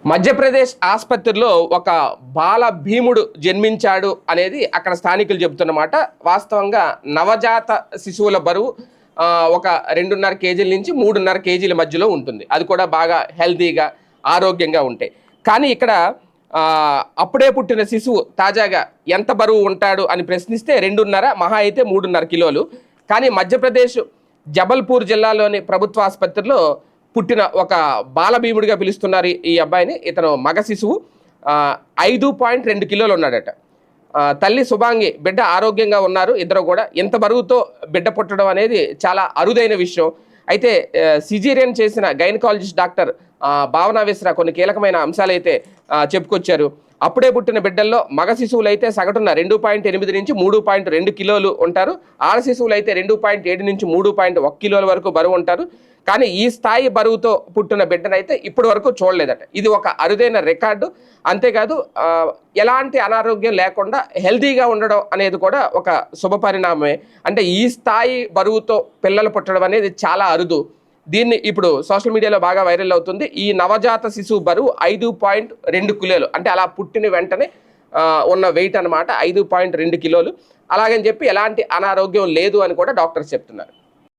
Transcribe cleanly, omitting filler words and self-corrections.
మధ్యప్రదేశ్ ఆసుపత్రిలో ఒక బాల భీముడు జన్మించాడు అనేది అక్కడ స్థానికులు చెబుతున్నమాట. వాస్తవంగా నవజాత శిశువుల బరువు ఒక 2.5 కేజీల నుంచి 3.5 కేజీల మధ్యలో ఉంటుంది. అది కూడా బాగా హెల్తీగా ఆరోగ్యంగా ఉంటాయి. కానీ ఇక్కడ అప్పుడే పుట్టిన శిశువు తాజాగా ఎంత బరువు ఉంటాడు అని ప్రశ్నిస్తే 2.5 మహా అయితే 3.5 కిలోలు. కానీ మధ్యప్రదేశ్ జబల్పూర్ జిల్లాలోని ప్రభుత్వ ఆసుపత్రిలో పుట్టిన ఒక బాలభీముడిగా పిలుస్తున్నారు ఈ అబ్బాయిని. ఇతను మగ శిశువు 5.2 కిలోలు ఉన్నాడట. తల్లి శుభాంగి, బిడ్డ ఆరోగ్యంగా ఉన్నారు. ఇద్దరు కూడా ఇంత బరువుతో బిడ్డ పుట్టడం అనేది చాలా అరుదైన విషయం. అయితే సిజేరియన్ చేసిన గైనకాలజిస్ట్ డాక్టర్ భావనా మిశ్రా కొన్ని కీలకమైన అంశాలు అయితే చెప్పుకొచ్చారు. అప్పుడే పుట్టిన బిడ్డల్లో మగ శిశువులు అయితే సగటున 2.8 నుంచి 3.2 కిలోలు ఉంటారు. ఆడ శిశువులు అయితే 2.7 నుంచి 3.1 కిలోల వరకు బరువు ఉంటారు. కానీ ఈ స్థాయి బరువుతో పుట్టిన బిడ్డనైతే ఇప్పటి వరకు చూడలేదట. ఇది ఒక అరుదైన రికార్డు. అంతేకాదు ఎలాంటి అనారోగ్యం లేకుండా హెల్తీగా ఉండడం అనేది కూడా ఒక శుభపరిణామమే. అంటే ఈ స్థాయి బరువుతో పిల్లలు పుట్టడం అనేది చాలా అరుదు. దీన్ని ఇప్పుడు సోషల్ మీడియాలో బాగా వైరల్ అవుతుంది. ఈ నవజాత శిశువు బరువు 5.2 కిలోలు, అంటే అలా పుట్టిన వెంటనే ఉన్న వెయిట్ అనమాట 5.2 కిలోలు. అలాగని చెప్పి ఎలాంటి అనారోగ్యం లేదు అని కూడా డాక్టర్స్ చెప్తున్నారు.